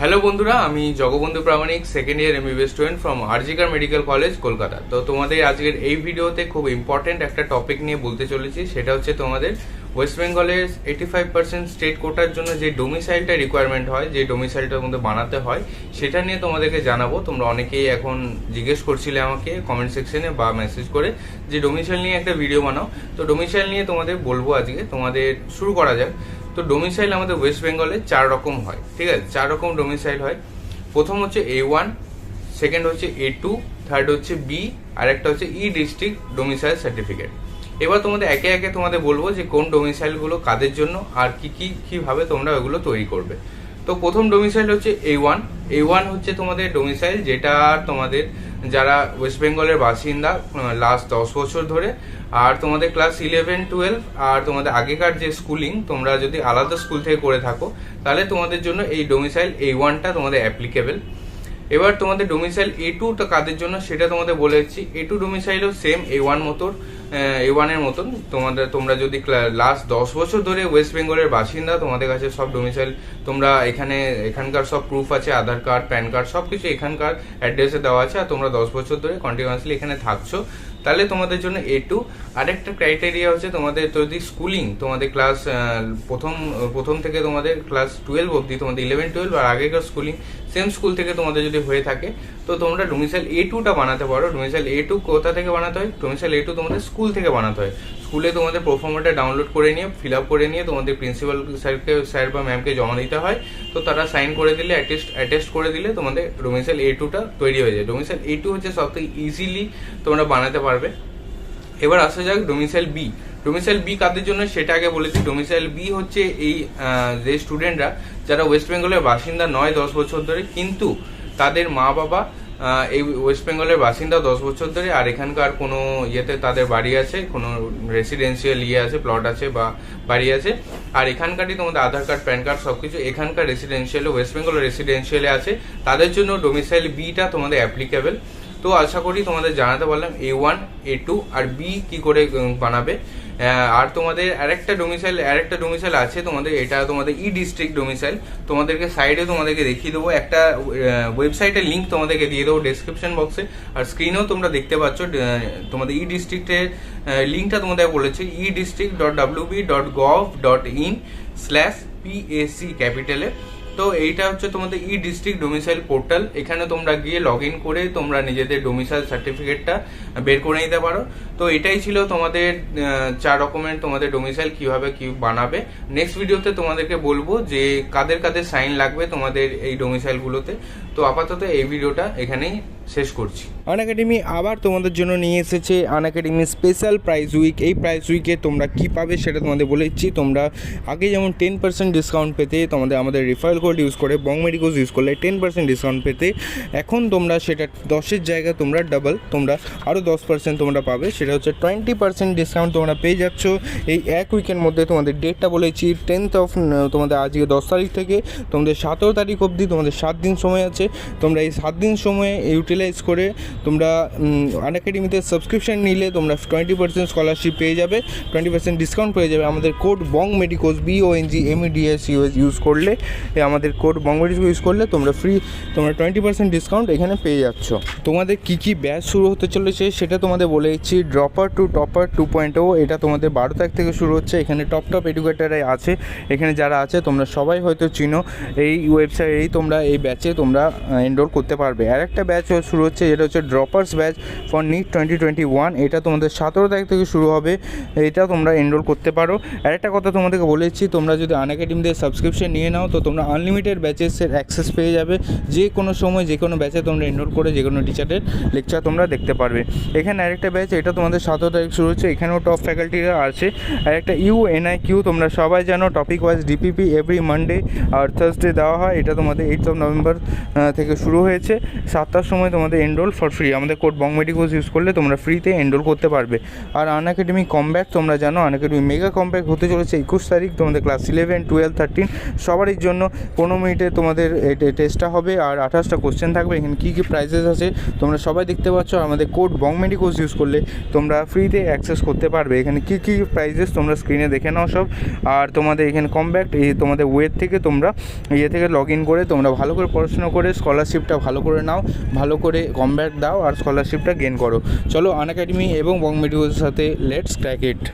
Hello বন্ধুরা, আমি Jagabandhu Pramanik second year MBBS student from RG Kar medical college Kolkata. তো তোমাদের আজকের এই ভিডিওতে খুব ইম্পর্টেন্ট একটা টপিক নিয়ে বলতে চলেছি। সেটা হচ্ছে তোমাদের ওয়েস্ট বেঙ্গলের 85% স্টেট কোটার জন্য যে ডোমিসাইলটা রিকোয়ারমেন্ট হয়, যে ডোমিসাইলটার মধ্যে বানাতে হয়, সেটা নিয়ে তোমাদেরকে জানাবো। তোমরা অনেকেই এখন জিজ্ঞেস করছিলে আমাকে কমেন্ট সেকশনে বা মেসেজ করে যে ডোমিসাইল নিয়ে একটা ভিডিও বানাও। তো ডোমিসাইল নিয়ে তোমাদের বলবো আজকে। তোমাদের শুরু করা যাক। তো ডোমিসাইল আমাদের ওয়েস্ট বেঙ্গলে 4 রকম হয়, ঠিক আছে? 4 রকম ডোমিসাইল হয়। প্রথম হচ্ছে A1, সেকেন্ড হচ্ছে A2, থার্ড হচ্ছে B, আর একটা হচ্ছে ই ডিস্ট্রিক্ট ডোমিসাইল সার্টিফিকেট। এবার তোমাদের একে একে তোমাদের বলবো যে কোন ডোমিসাইলগুলো কাদের জন্য আর কিভাবে তোমরা ওগুলো তৈরি করবে। তো প্রথম ডোমিসাইল হচ্ছে A1। A1 হচ্ছে তোমাদের ডোমিসাইল যেটা তোমাদের যারা ওয়েস্ট বেঙ্গলের বাসিন্দা লাস্ট 10 বছর ধরে, আর তোমাদের ক্লাস 11, 12 আর তোমাদের আগেকার যে স্কুলিং তোমরা যদি আলাদা স্কুল থেকে করে থাকো, তাহলে তোমাদের জন্য এই ডোমিসাইল A1টা তোমাদের অ্যাপ্লিকেবল। এবার তোমাদের ডোমিসাইল A2টা কাদের জন্য সেটা তোমাদের বলে দিচ্ছি। A2 ডোমিসাইলও সেম A1 এর মতন। তোমরা যদি লাস্ট 10 বছর ধরে ওয়েস্ট বেঙ্গলের বাসিন্দা, তোমাদের কাছে সব ডোমিসাইল তোমরা এখানকার সব প্রুফ আছে, আধার কার্ড, প্যান কার্ড সব কিছু এখানকার অ্যাড্রেসে দেওয়া আছে, আর তোমরা 10 বছর ধরে কন্টিনিউয়াসলি এখানে থাকছো, তাহলে তোমাদের জন্য A2। আরেকটা ক্রাইটেরিয়া হচ্ছে তোমাদের যদি স্কুলিং তোমাদের ক্লাস প্রথম থেকে তোমাদের ক্লাস 12 অবধি, তোমাদের 11, 12 আর আগেকার স্কুলিং সেম স্কুল থেকে তোমাদের যদি হয়ে থাকে, তো তোমরা ডোমিসাইল A2টা বানাতে পারো। ডোমিসাইল A2 কোথা থেকে বানাতে হয়? ডোমিসাইল A2 তোমাদের স্কুল থেকে বানাতে হয়। স্কুলে তোমাদের প্রোফর্মাটা ডাউনলোড করে নিয়ে, ফিল আপ করে নিয়ে তোমাদের প্রিন্সিপাল স্যার বা ম্যামকে জমা দিতে হয়। তো তারা সাইন করে দিলে, অ্যাটেস্ট করে দিলে তোমাদের ডোমিসাইল A2টা তৈরি হয়ে যায়। ডোমিসাইল A2 হচ্ছে সবথেকে ইজিলি তোমরা বানাতে পারবে। এবার আসা যাক ডোমিসাইল B। ডোমিসাইল B কাদের জন্য সেটা আগে বলেছি। ডোমিসাইল B হচ্ছে এই যে স্টুডেন্টরা যারা ওয়েস্ট বেঙ্গলের বাসিন্দা নয় 10 বছর ধরে, কিন্তু তাদের মা বাবা এই ওয়েস্ট বেঙ্গলের বাসিন্দা 10 বছর ধরে, আর এখানকার কোনো ইয়েতে তাদের বাড়ি আছে, কোনো রেসিডেন্সিয়াল আছে, প্লট আছে বা বাড়ি আছে, আর এখানকারই তোমাদের আধার কার্ড, প্যান কার্ড সবকিছু এখানকার রেসিডেন্সিয়ালে, ওয়েস্ট বেঙ্গলের রেসিডেন্সিয়ালে আছে, তাদের জন্য ডোমিসাইল Bটা তোমাদের অ্যাপ্লিকেবল। তো আশা করি তোমাদের জানাতে পারলাম A1, A2 আর B কি করে বানাবে। আর তোমাদের আরেকটা ডোমিসাইল আছে তোমাদের, এটা তোমাদের ই ডিস্ট্রিক্ট ডোমিসাইল। তোমাদেরকে সাইডে তোমাদেরকে দেখিয়ে দেবো, একটা ওয়েবসাইটের লিঙ্ক তোমাদেরকে দিয়ে দেবো ডেসক্রিপশন বক্সে, আর স্ক্রিনেও তোমরা দেখতে পাচ্ছ। তোমাদের ই ডিস্ট্রিক্টের লিঙ্কটা তোমাদের বলেছে edistrict.wb.gov.in/PAC ক্যাপিটালে। তো এইটা হচ্ছে তোমাদের ই ডিস্ট্রিক্ট ডোমিসাইল পোর্টাল। এখানে তোমরা গিয়ে লগ ইন করে তোমরা নিজেদের ডোমিসাইল সার্টিফিকেটটা বের করে নিতে পারো। তো এটাই ছিল তোমাদের 4 রকমের তোমাদের ডোমিসাইল কিভাবে কি বানাবে। নেক্সট ভিডিওতে তোমাদেরকে বলবো যে কাদের কাদের সাইন লাগবে তোমাদের এই ডোমিসাইলগুলোতে। তো আপাতত এই ভিডিওটা এখানেই শেষ করছি। আনএকাডেমি আবার তোমাদের জন্য নিয়ে এসেছে আনএকাডেমি স্পেশাল প্রাইজ উইক। এই প্রাইজ উইকে তোমরা কি পাবে সেটা তোমাদের বলে দিচ্ছি। তোমরা আগে যেমন 10% ডিসকাউন্ট পেতে আমাদের রেফারেল কোড ইউজ করে বংমেডিকোস ইউজ করলে 10% ডিসকাউন্ট পেতে, এখন তোমরা সেটা 10-এর জায়গায় তোমরা ডাবল, তোমরা আরও 10% তোমরা পাবে। সেটা হচ্ছে 20% ডিসকাউন্ট তোমরা পেয়ে যাচ্ছ এই এক উইকের মধ্যে। তোমাদের ডেটটা বলেছি 10th of তোমাদের আজকে 10 তারিখ থেকে তোমাদের 17 তারিখ অবধি তোমাদের 7 দিন সময় আছে। তোমরা এই 7 দিন সময়ে ইউটিলাইজ করে তোমরা আনএকাডেমিতে সাবস্ক্রিপশন নিলে তোমরা 20% স্কলারশিপ পেয়ে যাবে, 20% ডিসকাউন্ট পেয়ে যাবে। আমাদের কোড BONGMEDICOS BONGMEDICOS ইউজ করলে, আমাদের কোড BONGMEDICOS ইউজ করলে তোমরা 20% ডিসকাউন্ট এখানে পেয়ে যাচ্ছ। তোমাদের কি ব্যাচ শুরু হতে চলেছে সেটা তোমাদের বলে দিচ্ছি। ড্রপার টু টপার 2.0 এটা তোমাদের 12 তারিখ থেকে শুরু হচ্ছে। এখানে টপ এডুকেটাররাই আছে। এখানে যারা আছে তোমরা সবাই হয়তো চিনো। এই ওয়েবসাইটেই তোমরা এই ব্যাচে তোমরা এনরোল করতে পারবে। আর একটা ব্যাচ শুরু হচ্ছে, যেটা হচ্ছে ড্রপার্স ব্যাচ ফর নিট 2021। এটা তোমাদের 17 তারিখ থেকে শুরু হবে। এটা তোমরা এনরোল করতে পারো। আর একটা কথা তোমাদেরকে বলেছি, তোমরা যদি আনএকাডেমিতে সাবস্ক্রিপশন নিয়ে নাও তো তোমরা আনলিমিটেড ব্যাচেসের অ্যাক্সেস পেয়ে যাবে। যে কোনো সময় যে কোনো ব্যাচে তোমরা এনরোল করে যে কোনো টিচারের লেকচার তোমরা দেখতে পারবে। এখানে আরেকটা ব্যাচ, এটা তোমাদের 17 তারিখ শুরু হচ্ছে। এখানেও টপ ফ্যাকাল্টিরা আছে। আর একটা UNIQ তোমরা সবাই জানো, topic wise DPP every Monday আর থার্সডে দেওয়া হয়। এটা তোমাদের 8th of November থেকে শুরু হয়েছে। 7টার সময় তোমাদের এনরোল ফর ফ্রি, আমাদের কোড বংমেডিকোস ইউজ করলে তোমরা ফ্রিতে এনরোল করতে পারবে। আর আনএকাডেমি কমব্যাক তোমরা জানো, আনএকাডেমি মেগা কমব্যাক হতে চলেছে 21 তারিখ, তোমাদের ক্লাস 11, 12, 13 সবারই জন্য 15 মিনিটে তোমাদের টেস্টটা হবে আর 28টা কোশ্চেন থাকবে। এখানে কী কী প্রাইজেস আছে তোমরা সবাই দেখতে পাচ্ছ। আমাদের কোড বংমেডিকোস ইউজ করলে তোমরা ফ্রিতে অ্যাক্সেস করতে পারবে। এখানে কী কী প্রাইজেস তোমরা স্ক্রিনে দেখে নাও সব। আর তোমাদের এখানে কমব্যাক তোমাদের ওয়েব থেকে তোমরা থেকে লগ ইন করে তোমরা ভালো করে পড়াশোনা করে স্কলারশিপটা ভালো করে নাও, ভালো করে কমব্যাক দাও আর স্কলারশিপটা গেন করো। চলো আনএকাডেমি এবং বংমেডিকোসের সাথে লেটস ক্র্যাক ইট।